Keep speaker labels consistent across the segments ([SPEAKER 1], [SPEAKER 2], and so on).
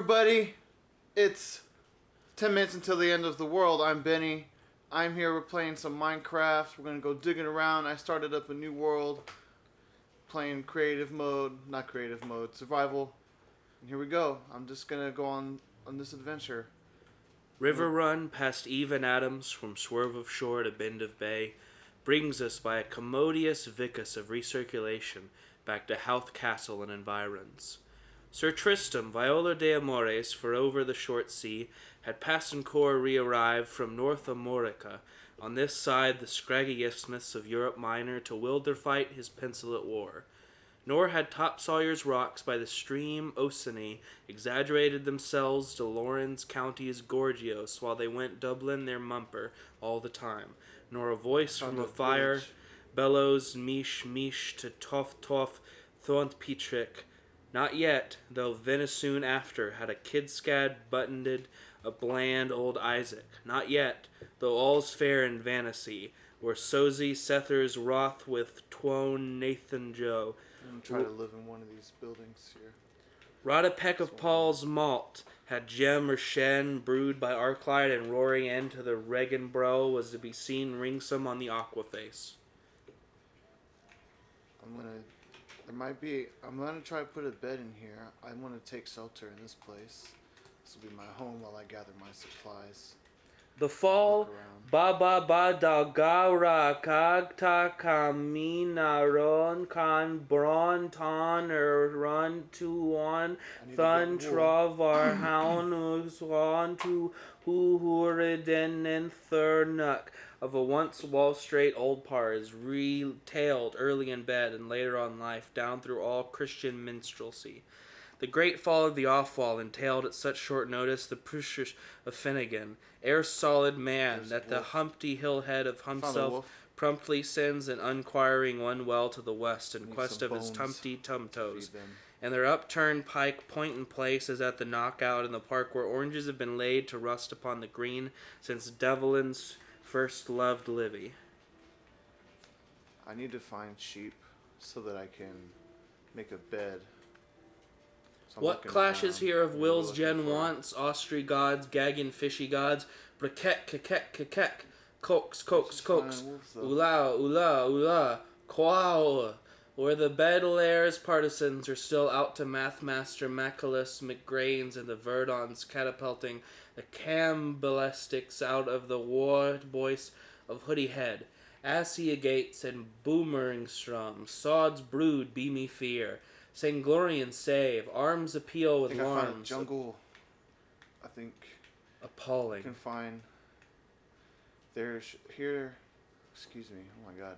[SPEAKER 1] everybody. It's 10 minutes until the end of the world. I'm Benny. I'm here. We're playing some Minecraft. We're going to go digging around. I started up a new world. Playing creative mode. Not creative mode. Survival. And here we go. I'm just going to go on this adventure.
[SPEAKER 2] River run past even Adams from swerve of shore to bend of bay brings us by a commodious vicus of recirculation back to Howth Castle and environs. Sir Tristram, Viola de Amores, for over the short sea, had Passancore re-arrived from North Amorica, on this side the scraggy isthmus of Europe Minor, to Wilderfight his pencil war. Nor had Top Sawyer's rocks by the stream Oceany exaggerated themselves to Lawrence County's Gorgios while they went Dublin their mumper all the time, nor a voice from a fire bellows mish mish to toff toff thont petrick. Not yet, though Venice soon after had a kidscad buttoned a bland old Isaac. Not yet, though all's fair in Vanity, where Sozy Sether's wroth with Twone Nathan Joe.
[SPEAKER 1] I'm trying to live in one of these buildings here.
[SPEAKER 2] Wrought a peck of Paul's malt, had gem or shen brewed by Arclight and roaring end to the Regenbro was to be seen ringsome on the aquaface.
[SPEAKER 1] I'm gonna try to put a bed in here. I want to take shelter in this place. This will be my home while I gather my supplies.
[SPEAKER 2] The fall, ba da gara kagta kaminaron kan bron ton run to on thun travar hound uswan to huhuriden and thurnuk of a once Wall Street old pars, retailed early in bed and later on life down through all Christian minstrelsy. The great fall of the Offwall entailed at such short notice the push of Finnegan, ere solid man, that the Humpty Hill head of himself promptly sends an unquiring one well to the west in quest of his tumpty tumtoes, and their upturned pike point in place as at the knockout in the park where oranges have been laid to rust upon the green since Devlin's first loved Livy.
[SPEAKER 1] I need to find sheep so that I can make a bed. So
[SPEAKER 2] what clashes here of wills gen wants, Austri gods, gagging fishy gods, brakek, kekek, kekek, coax, ula, ula, ula, quao, where the Baudelaires partisans are still out to Mathmaster Macalus McGrains and the Verdons catapulting the Campbellistics out of the war voice of Hoodie Head, Assia Gates and Boomeringstrom, Sod's brood be me fear, Sanglorian save, arms appeal with
[SPEAKER 1] I
[SPEAKER 2] alarms.
[SPEAKER 1] found a jungle. I think
[SPEAKER 2] appalling.
[SPEAKER 1] I can find. There's here. Excuse me. Oh my God.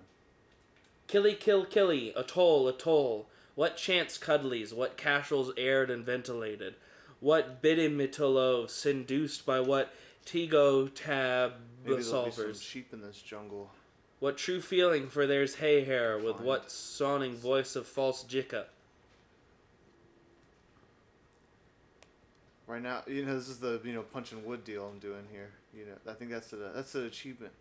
[SPEAKER 2] Killy, kill, killy, atoll. What chance cuddlies, what casuals aired and ventilated, what bidimitolo seduced by what Tigo tab
[SPEAKER 1] Maybe there'll be
[SPEAKER 2] solvers.
[SPEAKER 1] some sheep in this jungle.
[SPEAKER 2] What true feeling for there's hay hair with what sawing voice of false jicka.
[SPEAKER 1] Right now, this is the punching wood deal I'm doing here. I think that's an achievement.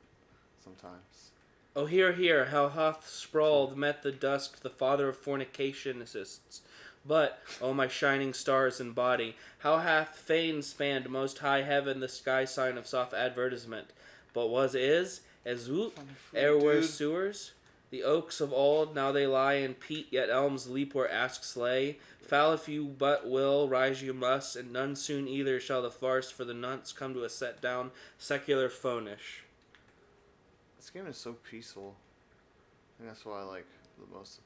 [SPEAKER 1] Sometimes.
[SPEAKER 2] Oh, hear, how hath sprawled met the dusk the father of fornication assists. But, oh my shining stars and body, how hath fane spanned most high heaven the sky sign of soft advertisement. But was is, as oot, ere were sewers? The oaks of old, now they lie in peat, yet elms leap where asks lay. Foul if you but will, rise you must, and none soon either shall the farce for the nonce come to a set down secular phonish.
[SPEAKER 1] This game is so peaceful. I think that's what I like the most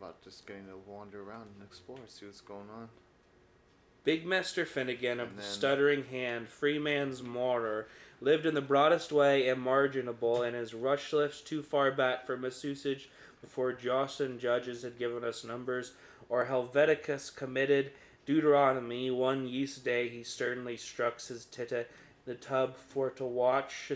[SPEAKER 1] about just getting to wander around and explore, see what's going on.
[SPEAKER 2] Big Mester Finnegan of the stuttering hand, free man's martyr, lived in the broadest way imaginable, and his rush lifts too far back from his usage before Jostin judges had given us numbers, or Helveticus committed Deuteronomy. One yeast day he sternly struck his titta the tub for to watch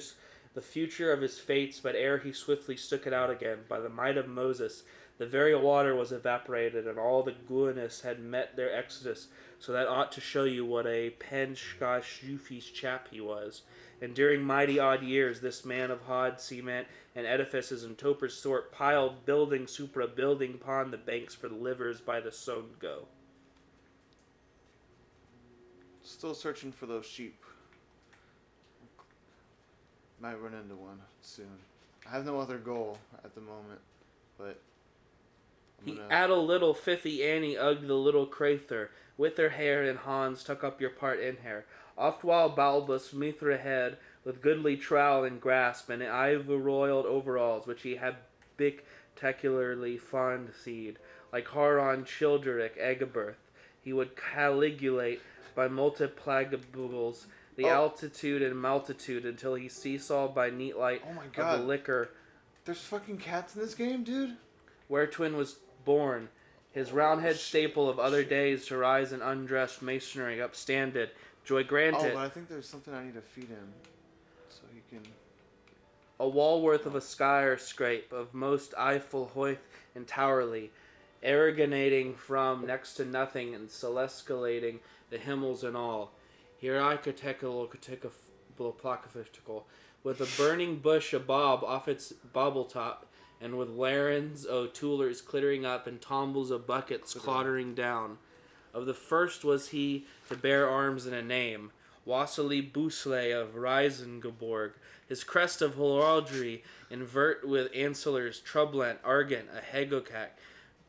[SPEAKER 2] the future of his fates, but ere he swiftly stuck it out again, by the might of Moses, the very water was evaporated, and all the Guinness had met their exodus, so that ought to show you what a Penshkashufis chap he was. And during mighty odd years, this man of hod, cement, and edifices and toper's sort piled building supra building upon the banks for the livers by the Songo.
[SPEAKER 1] Still searching for those sheep. Might run into one soon. I have no other goal at the moment, but
[SPEAKER 2] He add a little fifty Annie ugg the little crather, with her hair and Hans tuck up your part in her. Oft while Balbus meethre head, with goodly trowel and grasp, and ivy-roiled overalls, which he had spectacularly fond seed, like Haron Childeric Egbert, he would caligulate by multiplicables the altitude and multitude until he seesaw by neat light of the liquor.
[SPEAKER 1] There's fucking cats in this game, dude?
[SPEAKER 2] Where Twin was born, his roundhead staple of other days to rise in undressed masonry upstanded, joy granted.
[SPEAKER 1] Oh, but I think there's something I need to feed him, so he can...
[SPEAKER 2] A wallworth of a skyer scrape of most eyeful hoith and towerly, arrogating from next to nothing and celestialating the himmels and all. Here I could take a with a burning bush abob off its bobble top, and with larens o' toolers clittering up and tumbles of buckets clattering down. Of the first was he to bear arms and a name, Wassily Bousle of Reisengeborg, his crest of heraldry invert with ancillars troublent, argent, a hegocac,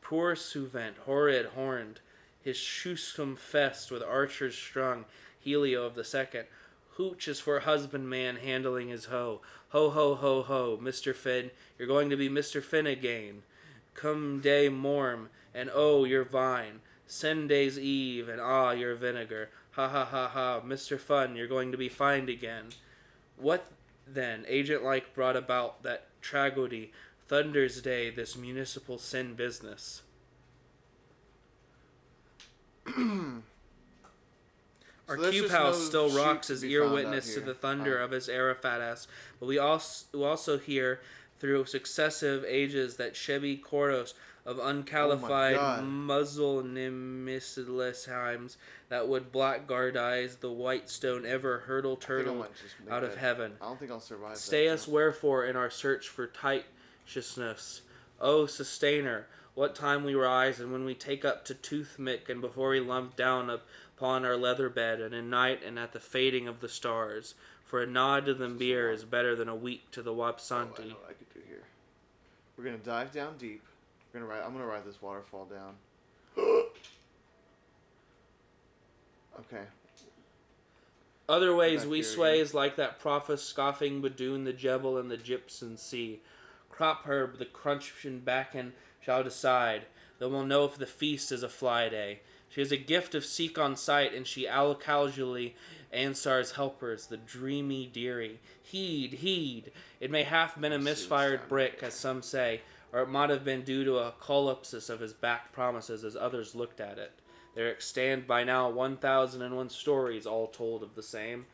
[SPEAKER 2] pursuivant, horrid, horned, his shoesome fest with archers strung, Helio of the second. Hooch is for husbandman handling his hoe. Ho, ho, ho, ho, Mr. Finn, you're going to be Mr. Finn again. Come day morm, and oh, your vine. Send day's eve, and ah, your vinegar. Ha, ha, ha, ha, Mr. Fun, you're going to be fined again. What, then, agent-like brought about that tragedy, Thunder's Day, this municipal sin business? Our cube house still rocks as ear witness to the thunder of his Arafat ass, but we also hear through successive ages that Shebi chorus of unqualified muzzle nimmislesheims that would blackguardize the white stone ever hurtle turtle out of heaven.
[SPEAKER 1] I don't think I'll survive.
[SPEAKER 2] Stay us wherefore in our search for tightiousness. O sustainer, what time we rise and when we take up to toothmick and before we lump down upon our leather bed and in night and at the fading of the stars. For a nod to the beer is better than a week to the Wapsanti.
[SPEAKER 1] I know what I could do here. We're gonna dive down deep. I'm gonna ride this waterfall down. Okay.
[SPEAKER 2] Other ways we sway is like that prophet scoffing Badoon the Jebel and the Gypsum Sea. Crop herb the crunch and backen shall decide. Then we'll know if the feast is a fly day. She has a gift of seek on sight, and she casually Ansar's helpers, the dreamy dearie. Heed, heed! It may have been a misfired brick, as some say, or it might have been due to a collapsus of his back promises as others looked at it. There extant by now 1,001 stories, all told of the same.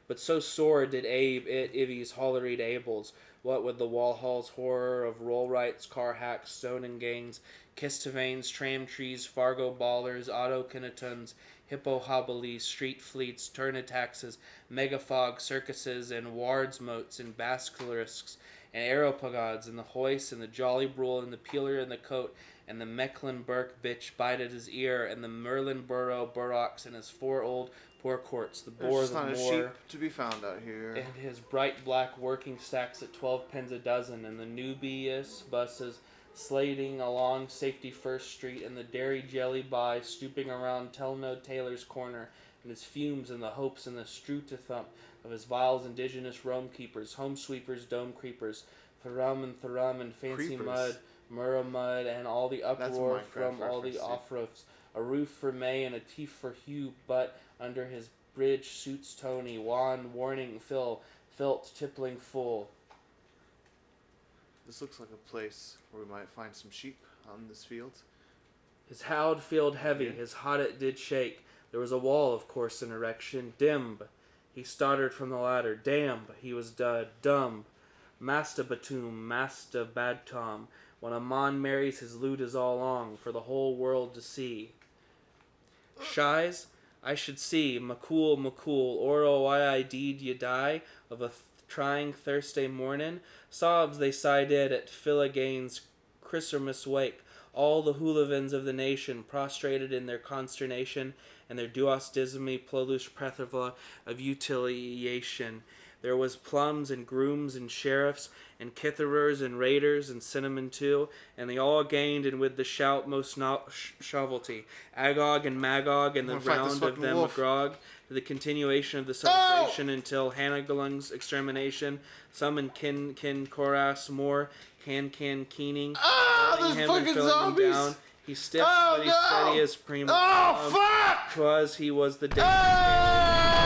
[SPEAKER 2] But so sore did Abe it Ivy's holleried Abels, what with the Walhall's horror of rollrights, car hacks, stoning gangs, Kistavanes, tram trees, Fargo ballers, auto kinnetons, hippo hobblies, street fleets, turnitaxes, megafog circuses, and wards moats, and basilisks, and aeropagods, and the hoist, and the jolly brule, and the peeler in the coat, and the Mecklenburg bitch bite at his ear, and the Merlinborough burrocks, and his 4 old poor-courts, the boar, the moor,
[SPEAKER 1] sheep to be found out here,
[SPEAKER 2] and his bright black working stacks at 12 pence a dozen, and the Nubius buses slating along Safety First Street, and the dairy jelly by stooping around Telno Taylor's corner, and his fumes and the hopes and the strew-to-thump of his viles indigenous Rome keepers, home sweepers, dome creepers, Thurum and fancy
[SPEAKER 1] Creepers.
[SPEAKER 2] mud, Murrah mud, and all the uproar from all the off-roofs. A roof for May and a teeth for Hugh, but under his bridge suits Tony, wan, warning Phil, felt tippling full.
[SPEAKER 1] This looks like a place where we might find some sheep on this field.
[SPEAKER 2] His howled field heavy, his hot it did shake. There was a wall, of course, in erection. Dimb. He stuttered from the ladder. Damn, he was dumb. Master Batum, Master Bad Tom. When a mon marries, his lute is all long, for the whole world to see. Shies, I should see, Maccool, oro why I deed ye die, of a trying Thursday morning. Sobs they sighed at Philagane's Christmas wake. All the hooligans of the nation, prostrated in their consternation, and their duos dismi plodus pretherva of utilization. There was plums and grooms and sheriffs and kitherers and raiders and cinnamon too, and they all gained and with the shout most shovelty, Agog and Magog and the round of them agrog, the continuation of the celebration until Hanagalung's extermination. Some in kin Koras more can keening.
[SPEAKER 1] There's fucking zombies!
[SPEAKER 2] Down. He stiff, but he steady as prima.
[SPEAKER 1] Oh, fuck!
[SPEAKER 2] 'Twas he was the day.